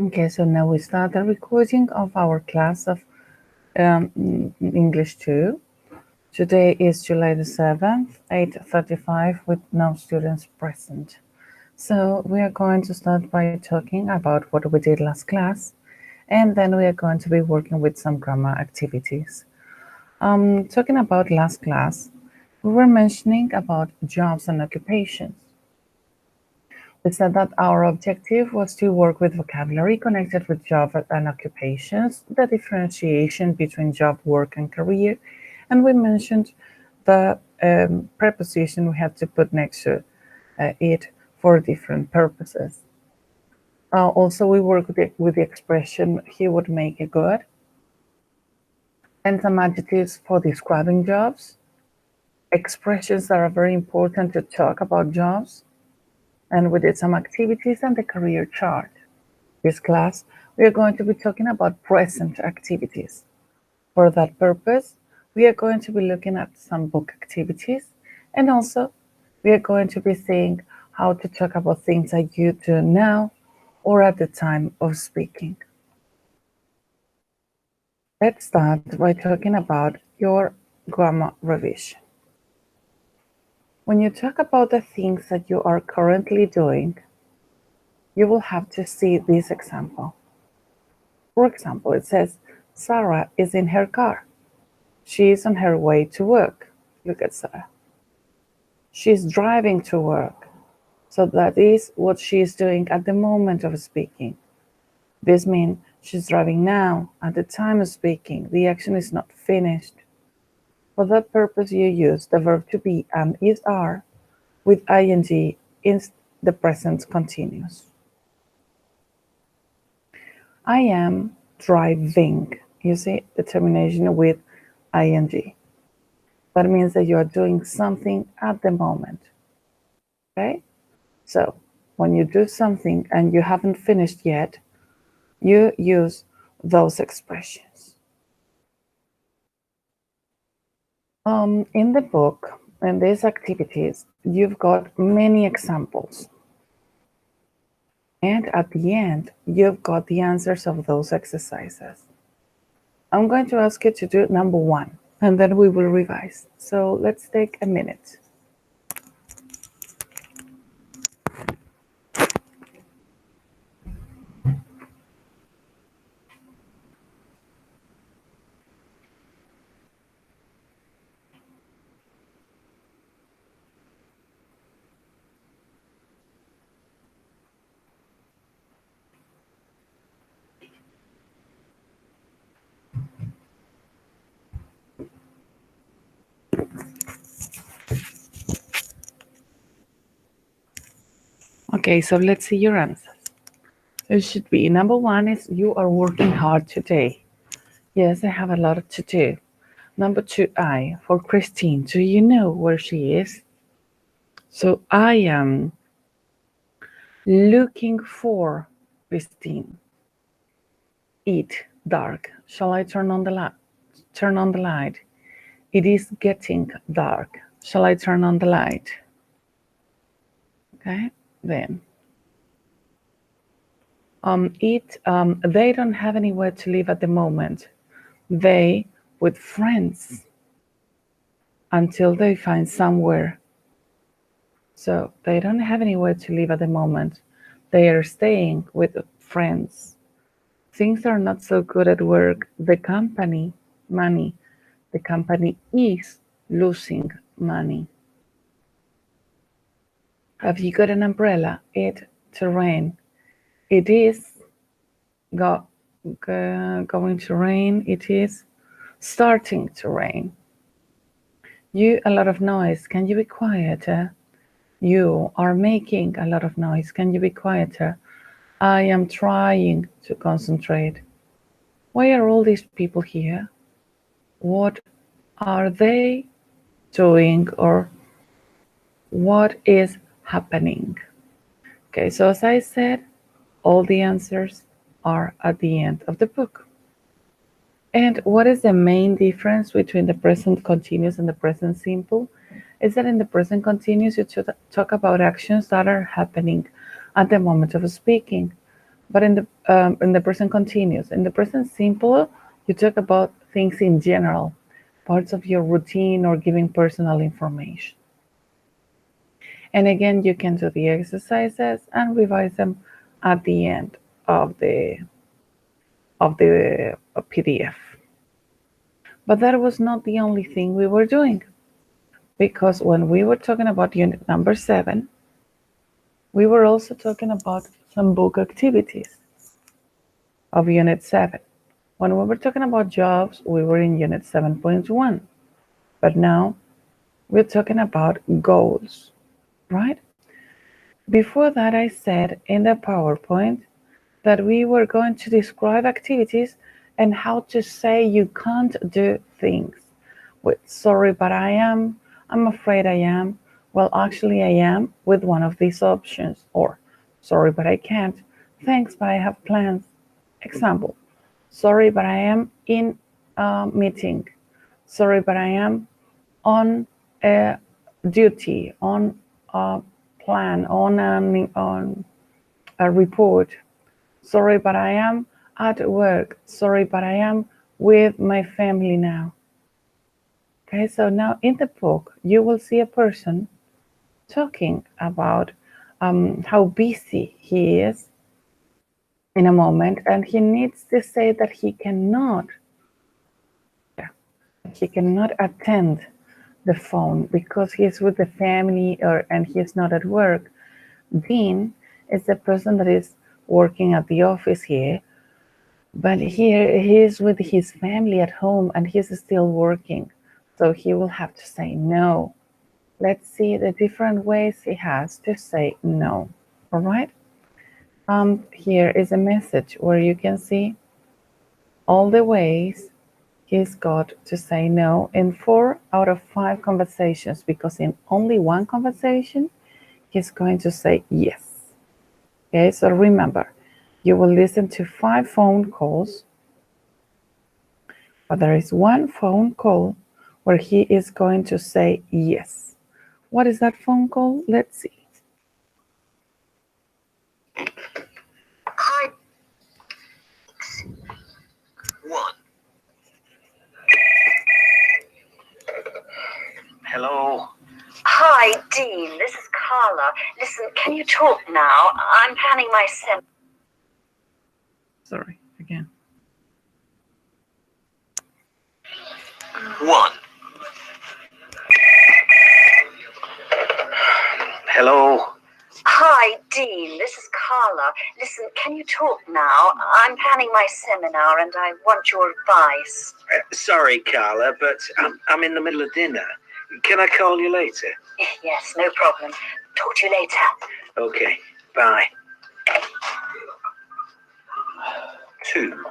Okay, so now we start the recording of our class of English 2. Today is July the 7th, 8:35, with no students present. So we are going to start by talking about what we did last class, and then we are going to be working with some grammar activities. Talking about last class, we were mentioning about jobs and occupations. We said that our objective was to work with vocabulary connected with job and occupations, the differentiation between job, work, and career, and we mentioned the preposition we had to put next to it for different purposes. Also, we worked with the expression he would make it good, and some adjectives for describing jobs, expressions that are very important to talk about jobs, and we did some activities and the career chart. This class, we are going to be talking about present activities. For that purpose, we are going to be looking at some book activities, and also we are going to be seeing how to talk about things that you do now or at the time of speaking. Let's start by talking about your grammar revision. When you talk about the things that you are currently doing, you will have to see this example. For example, it says, Sarah is in her car. She is on her way to work. Look at Sarah. She's driving to work. So that is what she is doing at the moment of speaking. This means she's driving now at the time of speaking. The action is not finished. For that purpose, you use the verb to be and is are with ing in the present continuous. I am driving. You see the termination with ing. That means that you are doing something at the moment. Okay? So when you do something and you haven't finished yet, you use those expressions. In the book, in these activities, you've got many examples. And at the end, you've got the answers of those exercises. I'm going to ask you to do number 1, and then we will revise. So let's take a minute. Okay, so let's see your answers. It should be number 1 is you are working hard today. Yes, I have a lot to do. Number 2, I, for Christine. Do you know where she is? So I am looking for Christine. It, dark. Shall I turn on the light? Turn on the light. It is getting dark. Shall I turn on the light? Okay, then. They don't have anywhere to live at the moment. They with friends until they find somewhere. So they don't have anywhere to live at the moment. They are staying with friends. Things are not so good at work. The company, money. The company is losing money. Have you got an umbrella? It to rain. It is going to rain. It is starting to rain. You a lot of noise. Can you be quieter? You are making a lot of noise. Can you be quieter? I am trying to concentrate. Why are all these people here? What are they doing, or what is happening? Okay, so as I said, all the answers are at the end of the book. And what is the main difference between the present continuous and the present simple? Is that in the present continuous, you talk about actions that are happening at the moment of speaking. But in the present continuous, in the present simple, you talk about things in general, parts of your routine or giving personal information. And again, you can do the exercises and revise them at the end of the PDF. But that was not the only thing we were doing, because when we were talking about unit number 7, we were also talking about some book activities of unit 7. When we were talking about jobs, we were in unit 7.1. But now we're talking about goals, right? Before that, I said in the PowerPoint that we were going to describe activities and how to say you can't do things with sorry, but I am, I'm afraid I am, well, actually I am, with one of these options, or sorry, but I can't, thanks, but I have plans. Example, sorry, but I am in a meeting. Sorry, but I am on a duty, on a plan, on a report. Sorry, but I am at work. Sorry, but I am with my family now. Okay, so now in the book, you will see a person talking about how busy he is in a moment, and he needs to say that he cannot attend the phone because he's with the family and he's not at work. Dean is the person that is working at the office here, but here he is with his family at home and he's still working. So he will have to say no. Let's see the different ways he has to say no. All right. Here is a message where you can see all the ways he's got to say no in 4 out of 5 conversations, because in only one conversation, he's going to say yes. Okay, so remember, you will listen to 5 phone calls, but there is one phone call where he is going to say yes. What is that phone call? Let's see. Hi. 1. Hello. Hi, Dean. This is Carla. Listen, can you talk now? I'm planning my Sorry, again. 1. Hello. Hi, Dean. This is Carla. Listen, can you talk now? I'm planning my seminar and I want your advice. Sorry, Carla, but I'm in the middle of dinner. Can I call you later? Yes, no problem. Talk to you later. Okay, bye. 2.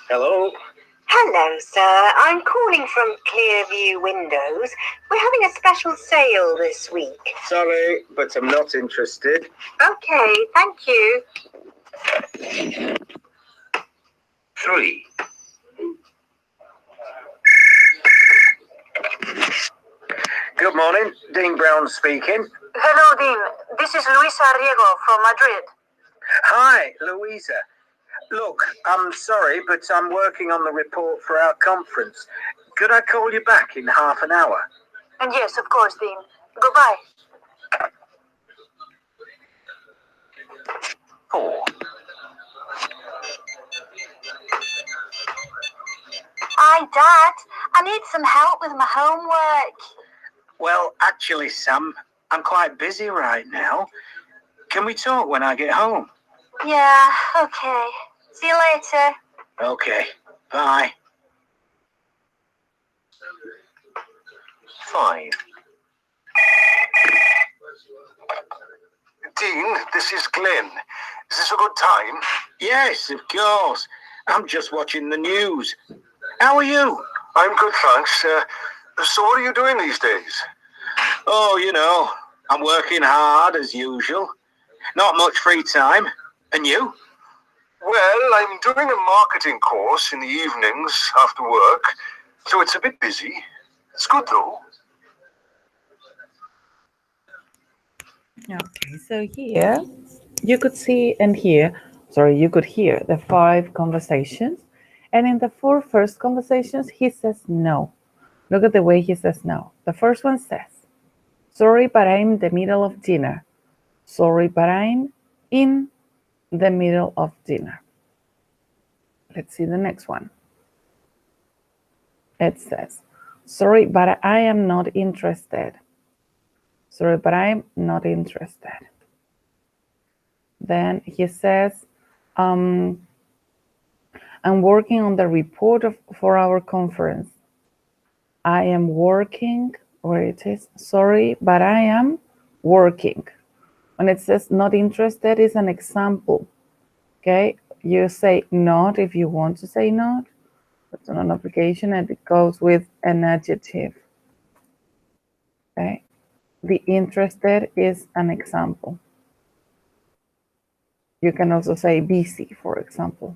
Hello? Hello, sir. I'm calling from Clearview Windows. We're having a special sale this week. Sorry, but I'm not interested. Okay, thank you. 3. Good morning, Dean Brown speaking. Hello, Dean. This is Luisa Riego from Madrid. Hi, Louisa. Look, I'm sorry, but I'm working on the report for our conference. Could I call you back in half an hour? And yes, of course, Dean. Goodbye. 4. Hi, Dad. I need some help with my homework. Well, actually, Sam, I'm quite busy right now. Can we talk when I get home? Yeah, okay. See you later. Okay, bye. 5. Dean, this is Glenn. Is this a good time? Yes, of course. I'm just watching the news. How are you? I'm good, thanks. So what are you doing these days? Oh, you know, I'm working hard as usual. Not much free time. And you? Well, I'm doing a marketing course in the evenings after work, so it's a bit busy. It's good, though. Okay, so here you could see and hear, you could hear the 5 conversations. And in the 4 first conversations, he says no. Look at the way he says no. The first one says, sorry, but I'm in the middle of dinner. Sorry, but I'm in the middle of dinner. Let's see the next one. It says, sorry, but I am not interested. Sorry, but I'm not interested. Then he says, I'm working on the report for our conference. I am working, where it is, sorry, but I am working. When it says not interested is an example, okay? You say not if you want to say not. That's an application and it goes with an adjective, okay? The interested is an example. You can also say busy, for example.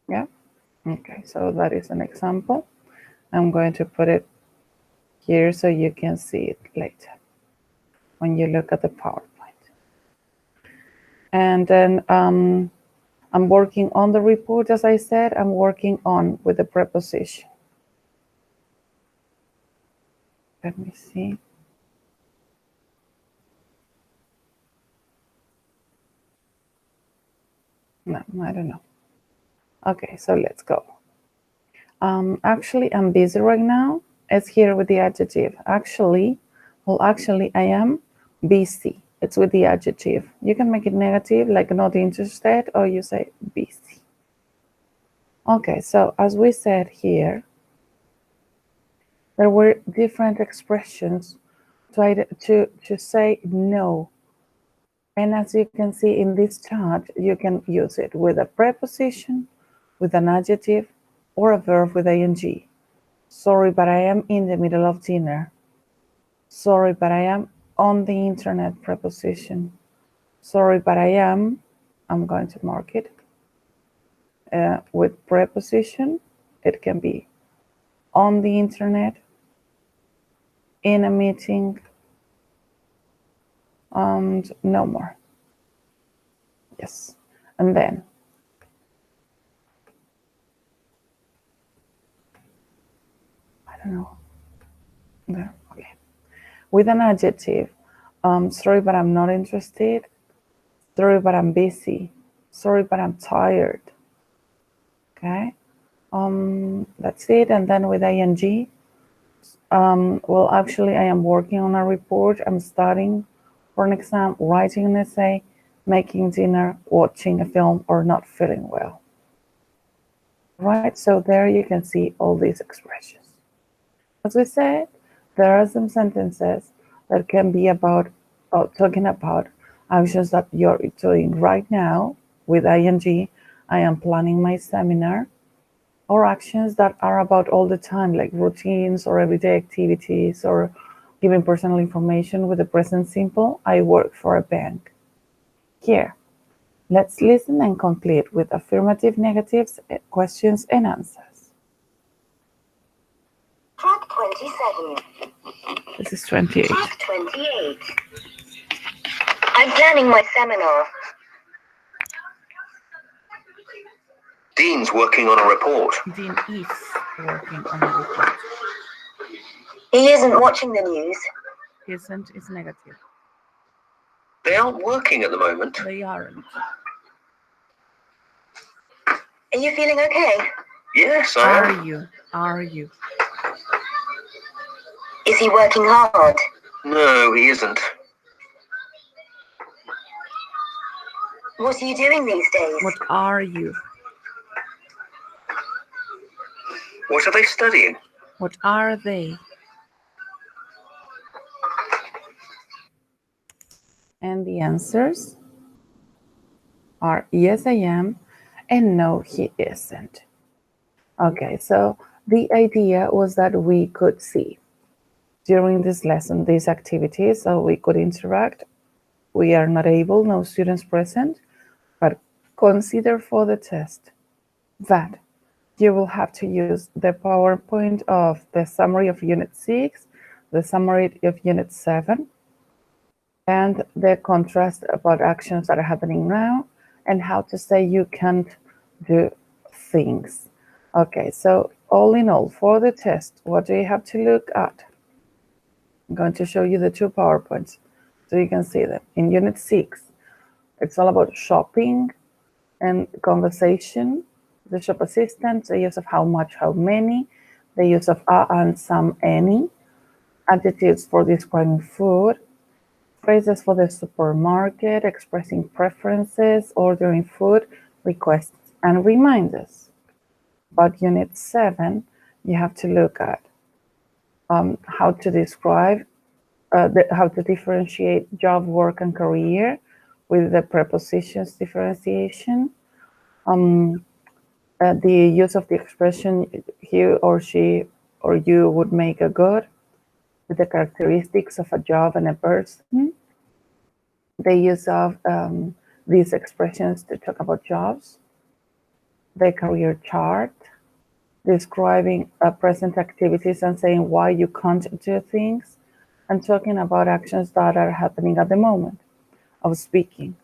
Yeah, okay, so that is an example. I'm going to put it here so you can see it later when you look at the PowerPoint. And then I'm working on the report, as I said, I'm working on with the preposition. Let me see. No, I don't know. Okay, so let's go. Actually, I'm busy right now. It's here with the adjective. Actually, I am busy. It's with the adjective. You can make it negative, like not interested, or you say busy. Okay, so as we said here, there were different expressions to say no. And as you can see in this chart, you can use it with a preposition, with an adjective, or a verb with ing. Sorry, but I am in the middle of dinner. Sorry, but I am on the internet, preposition. Sorry, but I'm going to mark it. With preposition, it can be on the internet, in a meeting, and no more. Yes, and then I don't know. There, okay. With an adjective, sorry, but I'm not interested. Sorry, but I'm busy. Sorry, but I'm tired. Okay. That's it. And then with ing, well, actually, I am working on a report. I'm studying for an exam, writing an essay, making dinner, watching a film, or not feeling well. Right, so there you can see all these expressions. As we said, there are some sentences that can be about talking about actions that you're doing right now with ing. I am planning my seminar, or actions that are about all the time, like routines or everyday activities, or giving personal information with the present simple. I work for a bank. Here, let's listen and complete with affirmative, negatives, questions, and answers. Track 27. This is 28. Track 28. I'm planning my seminar. Dean's working on a report. Dean is working on a report. He isn't watching the news. Isn't is negative. They aren't working at the moment. They aren't. Are you feeling okay? Yes, I am. Are you? Are you? Is he working hard? No, he isn't. What are you doing these days? What are you? What are they studying? What are they? And the answers are yes, I am, and no, he isn't. Okay, so the idea was that we could see during this lesson, these activities, so we could interact. We are not able, no students present, but consider for the test that you will have to use the PowerPoint of the summary of Unit 6, the summary of Unit 7, and the contrast about actions that are happening now, and how to say you can't do things. Okay, so all in all, for the test, what do you have to look at? I'm going to show you the 2 PowerPoints so you can see them. In Unit 6, it's all about shopping and conversation, the shop assistant, the use of how much, how many, the use of a and some, any, adjectives for describing food, phrases for the supermarket, expressing preferences, ordering food, requests, and reminders. But Unit 7, you have to look at how to describe, how to differentiate job, work, and career with the prepositions differentiation, the use of the expression he or she or you would make a good, with the characteristics of a job and a person, the use of these expressions to talk about jobs, the career chart, describing present activities and saying why you can't do things, and talking about actions that are happening at the moment of speaking.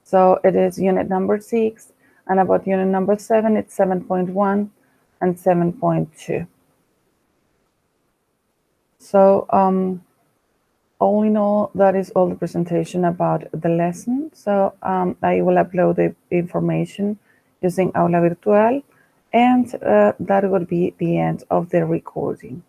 So it is unit number 6, and about unit number 7, it's 7.1 and 7.2. So all in all, that is all the presentation about the lesson. So I will upload the information using Aula Virtual, and that will be the end of the recording.